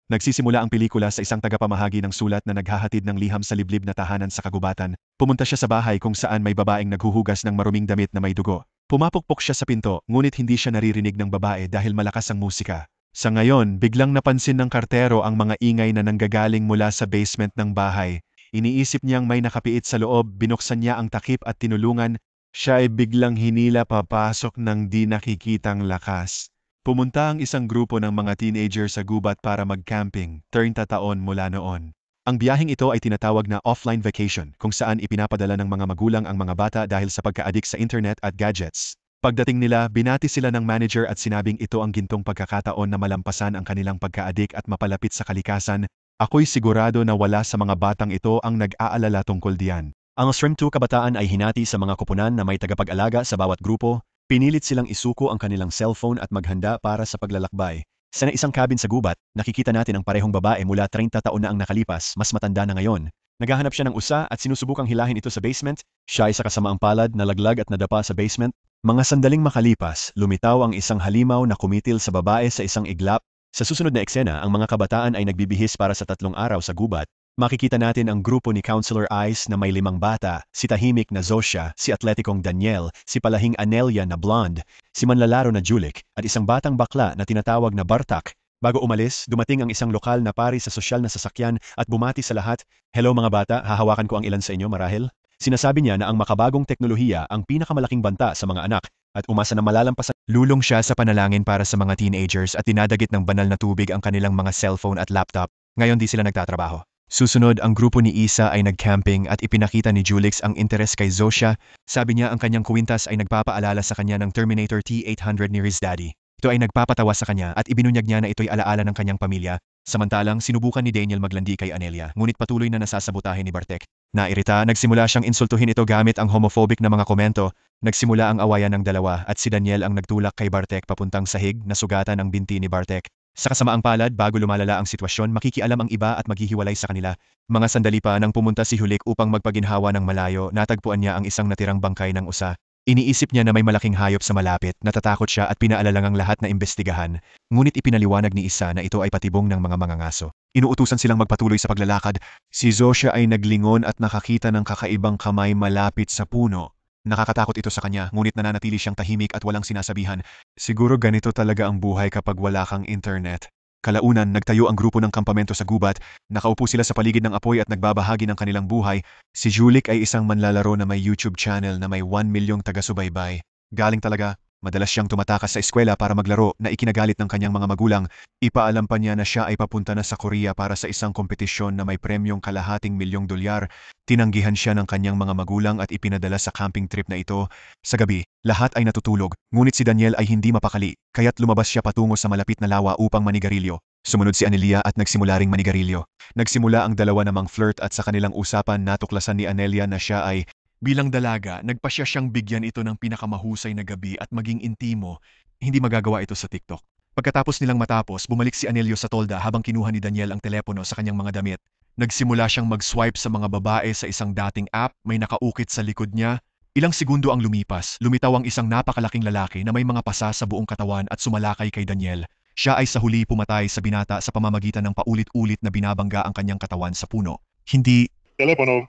Nagsisimula ang pelikula sa isang tagapamahagi ng sulat na naghahatid ng liham sa liblib na tahanan sa kagubatan. Pumunta siya sa bahay kung saan may babaeng naghuhugas ng maruming damit na may dugo. Pumapukpok siya sa pinto, ngunit hindi siya naririnig ng babae dahil malakas ang musika. Sa ngayon, biglang napansin ng kartero ang mga ingay na nanggagaling mula sa basement ng bahay. Iniisip niyang may nakapiit sa loob, binuksan niya ang takip at tinulungan. Siya ay biglang hinila papasok ng di nakikitang lakas. Pumunta ang isang grupo ng mga teenager sa gubat para mag-camping, 30 taon mula noon. Ang biyaheng ito ay tinatawag na offline vacation, kung saan ipinapadala ng mga magulang ang mga bata dahil sa pagka-addict sa internet at gadgets. Pagdating nila, binati sila ng manager at sinabing ito ang gintong pagkakataon na malampasan ang kanilang pagka-addict at mapalapit sa kalikasan. Ako'y sigurado na wala sa mga batang ito ang nag-aalala tungkol diyan. Ang Stream 2 kabataan ay hinati sa mga koponan na may tagapag-alaga sa bawat grupo. Pinilit silang isuko ang kanilang cellphone at maghanda para sa paglalakbay. Sa isang cabin sa gubat, nakikita natin ang parehong babae mula 30 taon na ang nakalipas, mas matanda na ngayon. Naghahanap siya ng usa at sinusubukang hilahin ito sa basement. Siya ay sa kasamaang palad, nalaglag at nadapa sa basement. Mga sandaling makalipas, lumitaw ang isang halimaw na kumitil sa babae sa isang iglap. Sa susunod na eksena, ang mga kabataan ay nagbibihis para sa 3 araw sa gubat. Makikita natin ang grupo ni Counselor Ice na may 5 bata, si tahimik na Zosia, si atletikong Daniel, si palahing Anelia na blonde, si manlalaro na Julik, at isang batang bakla na tinatawag na Bartak. Bago umalis, dumating ang isang lokal na pari sa sosyal na sasakyan at bumati sa lahat. Hello mga bata, hahawakan ko ang ilan sa inyo marahil. Sinasabi niya na ang makabagong teknolohiya ang pinakamalaking banta sa mga anak at umasa na malalampasan. Lulong siya sa panalangin para sa mga teenagers at dinadagit ng banal na tubig ang kanilang mga cellphone at laptop. Ngayon di sila nagtatrabaho. Susunod, ang grupo ni Isa ay nag-camping at ipinakita ni Julix ang interes kay Zosia. Sabi niya ang kanyang kwintas ay nagpapaalala sa kanya ng Terminator T-800 ni Riz Daddy. Ito ay nagpapatawa sa kanya at ibinunyag niya na ito'y alaala ng kanyang pamilya. Samantalang sinubukan ni Daniel maglandi kay Anelia, ngunit patuloy na nasasabotahe ni Bartek. Nairita, nagsimula siyang insultuhin ito gamit ang homophobic na mga komento. Nagsimula ang awayan ng dalawa at si Daniel ang nagtulak kay Bartek papuntang sahig na sugatan ang binti ni Bartek. Sa kasamaang palad, bago lumalala ang sitwasyon, makikialam ang iba at maghihiwalay sa kanila. Mga sandali pa nang pumunta si Hulik upang magpaginhawa ng malayo, natagpuan niya ang isang natirang bangkay ng usa. Iniisip niya na may malaking hayop sa malapit, natatakot siya at pinaalalang ang lahat na imbestigahan. Ngunit ipinaliwanag ni Isa na ito ay patibong ng mga mangangaso. Inuutusan silang magpatuloy sa paglalakad. Si Zosia ay naglingon at nakakita ng kakaibang kamay malapit sa puno. Nakakatakot ito sa kanya, ngunit nananatili siyang tahimik at walang sinasabihan. Siguro ganito talaga ang buhay kapag wala kang internet. Kalaunan, nagtayo ang grupo ng kampamento sa gubat. Nakaupo sila sa paligid ng apoy at nagbabahagi ng kanilang buhay. Si Julik ay isang manlalaro na may YouTube channel na may 1 milyong taga-subaybay. Galing talaga. Madalas siyang tumatakas sa eskwela para maglaro na ikinagalit ng kanyang mga magulang. Ipaalam pa niya na siya ay papunta na sa Korea para sa isang kompetisyon na may premyong $250,000,000. Tinanggihan siya ng kanyang mga magulang at ipinadala sa camping trip na ito. Sa gabi, lahat ay natutulog, ngunit si Daniel ay hindi mapakali, kaya't lumabas siya patungo sa malapit na lawa upang manigarilyo. Sumunod si Anelia at nagsimula ring manigarilyo. Nagsimula ang dalawa namang flirt at sa kanilang usapan natuklasan ni Anelia na siya ay bilang dalaga, nagpasya siyang bigyan ito ng pinakamahusay na gabi at maging intimo. Hindi magagawa ito sa TikTok. Pagkatapos nilang matapos, bumalik si Anelio sa tolda habang kinuha ni Daniel ang telepono sa kanyang mga damit. Nagsimula siyang mag-swipe sa mga babae sa isang dating app, may nakaukit sa likod niya. Ilang segundo ang lumipas, lumitaw ang isang napakalaking lalaki na may mga pasa sa buong katawan at sumalakay kay Daniel. Siya ay sa huli pumatay sa binata sa pamamagitan ng paulit-ulit na binabangga ang kanyang katawan sa puno. Hindi Telepono.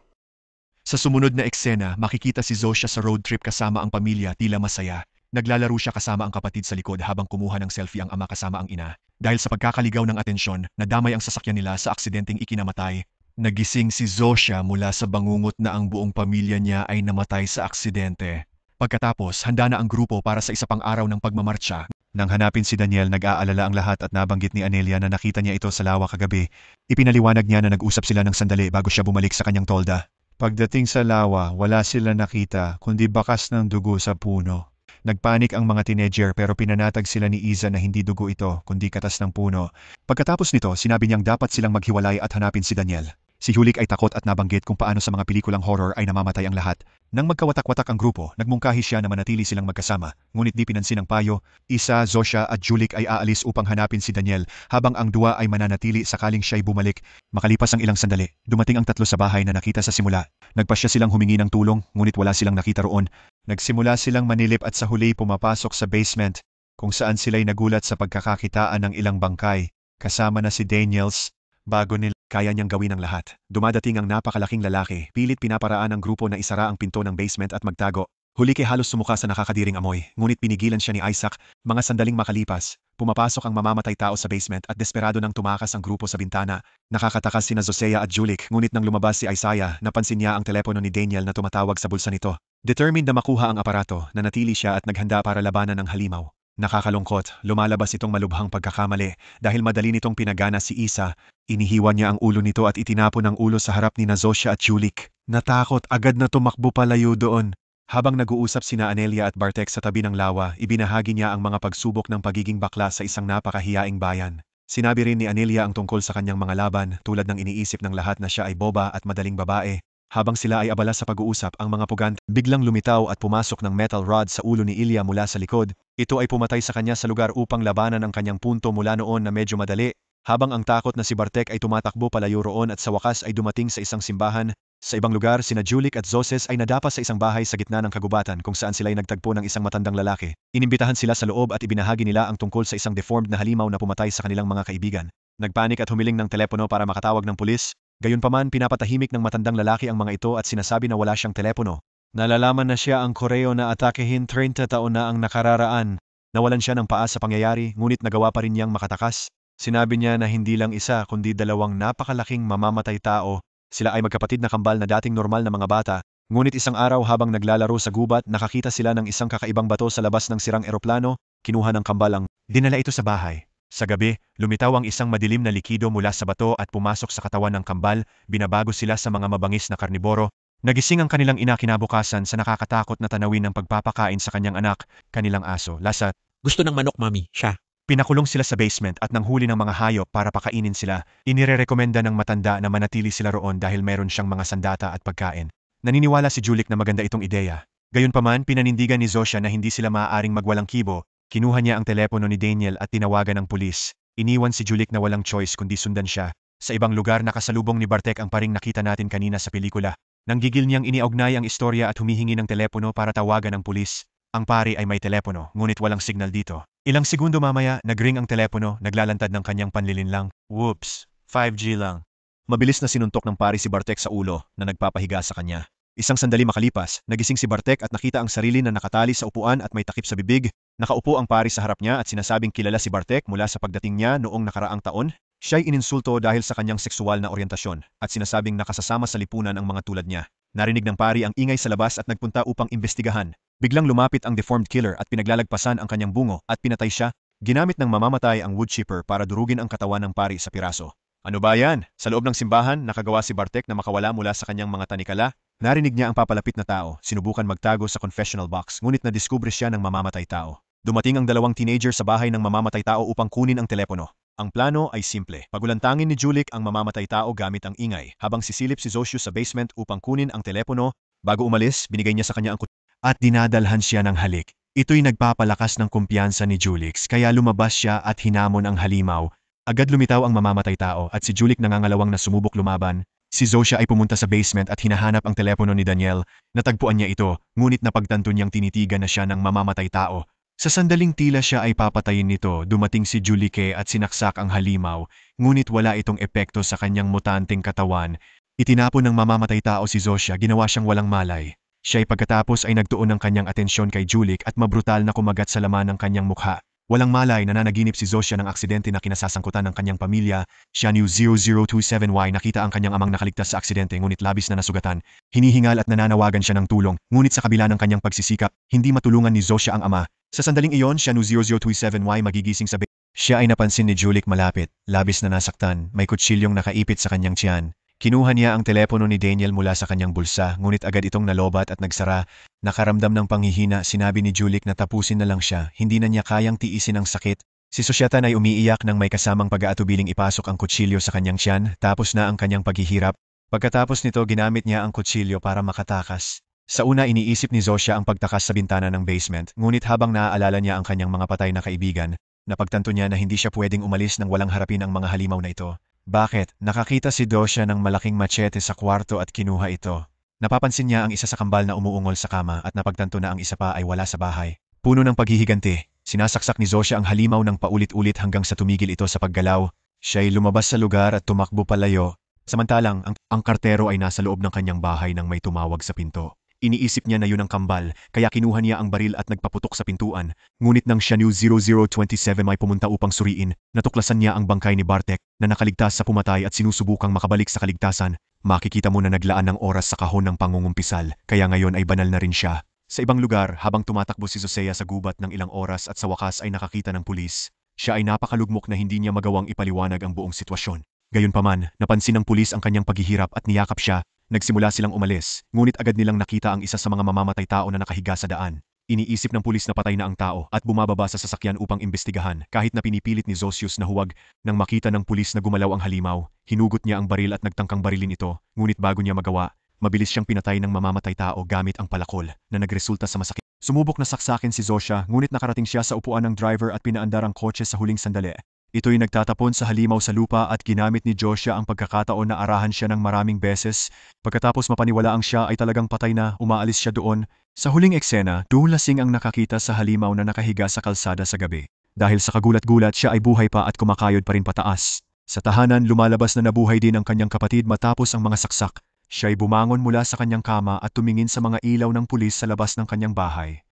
Sa sumunod na eksena, makikita si Zosia sa road trip kasama ang pamilya, tila masaya. Naglalaro siya kasama ang kapatid sa likod habang kumuha ng selfie ang ama kasama ang ina. Dahil sa pagkakaligaw ng atensyon, nadamay ang sasakyan nila sa aksidenteng ikinamatay. Nagising si Zosia mula sa bangungot na ang buong pamilya niya ay namatay sa aksidente. Pagkatapos, handa na ang grupo para sa isa pang araw ng pagmamartsa. Nang hanapin si Daniel, nag-aalala ang lahat at nabanggit ni Anelia na nakita niya ito sa lawa kagabi. Ipinaliwanag niya na nag-usap sila ng sandali bago siya bumalik sa kanyang tolda. Pagdating sa lawa, wala sila nakita kundi bakas ng dugo sa puno. Nagpanik ang mga teenager pero pinanatag sila ni Iza na hindi dugo ito kundi katas ng puno. Pagkatapos nito, sinabi niyang dapat silang maghiwalay at hanapin si Daniel. Si Hulik ay takot at nabanggit kung paano sa mga pelikulang horror ay namamatay ang lahat. Nang magkawatak-watak ang grupo, nagmungkahi siya na manatili silang magkasama, ngunit di pinansin ng payo. Isa, Zosia at Julik ay aalis upang hanapin si Daniel, habang ang dua ay mananatili sakaling siya'y bumalik. Makalipas ang ilang sandali, dumating ang tatlo sa bahay na nakita sa simula. Nagpasya silang humingi ng tulong, ngunit wala silang nakita roon. Nagsimula silang manilip at sa huli pumapasok sa basement, kung saan sila'y nagulat sa pagkakakitaan ng ilang bangkay. Kasama na si Daniels, bago nila kaya niyang gawin ang lahat. Dumadating ang napakalaking lalaki, pilit pinaparaan ang grupo na isara ang pinto ng basement at magtago. Huli kay halos sumuka sa nakakadiring amoy, ngunit pinigilan siya ni Isaac. Mga sandaling makalipas, pumapasok ang mamamatay tao sa basement at desperado nang tumakas ang grupo sa bintana. Nakakatakas sina Zosea at Julik, ngunit nang lumabas si Isaiah, napansin niya ang telepono ni Daniel na tumatawag sa bulsa nito. Determined na makuha ang aparato, nanatili siya at naghanda para labanan ng halimaw. Nakakalungkot, lumalabas itong malubhang pagkakamali dahil madali nitong pinagana si Isa. Inihiwan niya ang ulo nito at itinapon ang ulo sa harap ni Zosea at Julik. Natakot, agad na tumakbo palayo doon. Habang nag-uusap sina Anelia at Bartek sa tabi ng lawa, ibinahagi niya ang mga pagsubok ng pagiging bakla sa isang napakahiyaing bayan. Sinabi rin ni Anelia ang tungkol sa kanyang mga laban tulad ng iniisip ng lahat na siya ay boba at madaling babae. Habang sila ay abala sa pag-uusap, ang mga pugante biglang lumitaw at pumasok ng metal rod sa ulo ni Ilya mula sa likod. Ito ay pumatay sa kanya sa lugar upang labanan ang kanyang punto mula noon na medyo madali. Habang ang takot na si Bartek ay tumatakbo palayo roon at sa wakas ay dumating sa isang simbahan. Sa ibang lugar, sina Julik at Zoses ay nadapa sa isang bahay sa gitna ng kagubatan kung saan sila ay nagtagpo ng isang matandang lalaki. Inimbitahan sila sa loob at ibinahagi nila ang tungkol sa isang deformed na halimaw na pumatay sa kanilang mga kaibigan. Nagpanik at humiling ng telepono para makatawag ng pulis. Gayunpaman, pinapatahimik ng matandang lalaki ang mga ito at sinasabi na wala siyang telepono. Nalalaman na siya ang Koreo na atakehin 30 taon na ang nakararaan. Nawalan siya ng paa sa pangyayari, ngunit nagawa pa rin niyang makatakas. Sinabi niya na hindi lang isa kundi dalawang napakalaking mamamatay tao. Sila ay magkapatid na kambal na dating normal na mga bata. Ngunit isang araw habang naglalaro sa gubat, nakakita sila ng isang kakaibang bato sa labas ng sirang eroplano. Kinuha ng kambal ang dinala ito sa bahay. Sa gabi, lumitaw ang isang madilim na likido mula sa bato at pumasok sa katawan ng kambal. Binabago sila sa mga mabangis na karniboro. Nagising ang kanilang ina kinabukasan sa nakakatakot na tanawin ng pagpapakain sa kanyang anak, kanilang aso, Lasat. Gusto ng manok, mami. Siya. Pinakulong sila sa basement at nanghuli ng mga hayop para pakainin sila. Inirerekomenda ng matanda na manatili sila roon dahil meron siyang mga sandata at pagkain. Naniniwala si Julik na maganda itong ideya. Gayunpaman, pinanindigan ni Zosea na hindi sila maaaring magwalang kibo. Kinuha niya ang telepono ni Daniel at tinawagan ng pulis. Iniwan si Julik na walang choice kundi sundan siya. Sa ibang lugar nakasalubong ni Bartek ang paring nakita natin kanina sa pelikula. Nanggigil niyang iniaugnay ang istorya at humihingi ng telepono para tawagan ng pulis. Ang pari ay may telepono, ngunit walang signal dito. Ilang segundo mamaya, nagring ang telepono, naglalantad ng kanyang panlilinlang. Whoops, 5G lang. Mabilis na sinuntok ng pari si Bartek sa ulo na nagpapahiga sa kanya. Isang sandali makalipas, nagising si Bartek at nakita ang sarili na nakatali sa upuan at may takip sa bibig. Nakaupo ang pari sa harap niya at sinasabing kilala si Bartek mula sa pagdating niya noong nakaraang taon. Siya'y ininsulto dahil sa kanyang sexual na oryentasyon at sinasabing nakasasama sa lipunan ang mga tulad niya. Narinig ng pari ang ingay sa labas at nagpunta upang imbestigahan. Biglang lumapit ang deformed killer at pinaglalagpasan ang kanyang bungo at pinatay siya. Ginamit ng mamamatay ang wood chipper para durugin ang katawan ng pari sa piraso. Ano ba yan? Sa loob ng simbahan, nakagawa si Bartek na makawala mula sa kanyang mga tanikala. Narinig niya ang papalapit na tao, sinubukan magtago sa confessional box ngunit nadiskubre siya ng mamamatay tao. Dumating ang dalawang teenager sa bahay ng mamamatay tao upang kunin ang telepono. Ang plano ay simple. Pagulantangin ni Julik ang mamamatay tao gamit ang ingay, habang sisilip si Zosea sa basement upang kunin ang telepono. Bago umalis, binigay niya sa kanya ang at dinadalhan siya ng halik. Ito'y nagpapalakas ng kumpiyansa ni Julix kaya lumabas siya at hinamon ang halimaw. Agad lumitaw ang mamamatay tao at si Julik nangangalawang na sumubok lumaban. Si Zosea ay pumunta sa basement at hinahanap ang telepono ni Daniel. Natagpuan niya ito, ngunit napagtanto niyang tinitigan na siya ng mamamatay tao. Sa sandaling tila siya ay papatayin nito, dumating si Julike at sinaksak ang halimaw, ngunit wala itong epekto sa kanyang mutanteng katawan. Itinapon ng mamamatay tao si Zosea, ginawa siyang walang malay. Siya ay pagkatapos ay nagtuon ng kanyang atensyon kay Julik at mabrutal na kumagat sa laman ng kanyang mukha. Walang malay nananaginip si Zosea ng aksidente na kinasasangkutan ng kanyang pamilya. Xianyu 0027Y nakita ang kanyang amang nakaligtas sa aksidente ngunit labis na nasugatan. Hinihingal at nananawagan siya ng tulong, ngunit sa kabila ng kanyang pagsisikap, hindi matulungan ni Zosea ang ama. Sa sandaling iyon, Xianyu 0027Y magigising sa siya ay napansin ni Julik malapit, labis na nasaktan, may kutsilyong nakaipit sa kanyang tiyan. Kinuha niya ang telepono ni Daniel mula sa kanyang bulsa, ngunit agad itong nalobat at nagsara. Nakaramdam ng panghihina, sinabi ni Julik na tapusin na lang siya, hindi na niya kayang tiisin ang sakit. Si Sosyatan ay umiiyak nang may kasamang pag-aatubiling ipasok ang kutsilyo sa kanyang tiyan, tapos na ang kanyang paghihirap. Pagkatapos nito ginamit niya ang kutsilyo para makatakas. Sa una iniisip ni Zosea ang pagtakas sa bintana ng basement, ngunit habang naaalala niya ang kanyang mga patay na kaibigan, napagtanto niya na hindi siya pwedeng umalis nang walang harapin ang mga halimaw na ito. Bakit? Nakakita si Zosea ng malaking machete sa kwarto at kinuha ito. Napapansin niya ang isa sa kambal na umuungol sa kama at napagtanto na ang isa pa ay wala sa bahay. Puno ng paghihiganti, sinasaksak ni Zosea ang halimaw ng paulit-ulit hanggang sa tumigil ito sa paggalaw. Siya'y lumabas sa lugar at tumakbo palayo. Samantalang, ang kartero ay nasa loob ng kanyang bahay nang may tumawag sa pinto. Iniisip niya na yun ang kambal, kaya kinuha niya ang baril at nagpaputok sa pintuan. Ngunit nang Shanu 0027 may pumunta upang suriin, natuklasan niya ang bangkay ni Bartek na nakaligtas sa pumatay at sinusubukang makabalik sa kaligtasan. Makikita mo na naglaan ng oras sa kahon ng pangungumpisal, kaya ngayon ay banal na rin siya. Sa ibang lugar, habang tumatakbo si Josea sa gubat ng ilang oras at sa wakas ay nakakita ng pulis, siya ay napakalugmok na hindi niya magawang ipaliwanag ang buong sitwasyon. Gayunpaman, napansin ng pulis ang kanyang paghihirap at niyakap siya. Nagsimula silang umalis, ngunit agad nilang nakita ang isa sa mga mamamatay tao na nakahiga sa daan. Iniisip ng pulis na patay na ang tao at bumababa sa sasakyan upang imbestigahan kahit na pinipilit ni Zosius na huwag. Nang makita ng pulis na gumalaw ang halimaw, hinugot niya ang baril at nagtangkang barilin ito, ngunit bago niya magawa, mabilis siyang pinatay ng mamamatay tao gamit ang palakol na nagresulta sa masakit. Sumubok na saksakin si Zosha ngunit nakarating siya sa upuan ng driver at pinaandar ang kotse sa huling sandali. Ito'y nagtatapon sa halimaw sa lupa at ginamit ni Joshua ang pagkakataon na arahan siya ng maraming beses. Pagkatapos mapaniwalaang siya ay talagang patay na, umaalis siya doon. Sa huling eksena, lasing ang nakakita sa halimaw na nakahiga sa kalsada sa gabi. Dahil sa kagulat-gulat siya ay buhay pa at kumakayod pa rin pataas. Sa tahanan, lumalabas na nabuhay din ang kanyang kapatid matapos ang mga saksak. Siya'y bumangon mula sa kanyang kama at tumingin sa mga ilaw ng pulis sa labas ng kanyang bahay.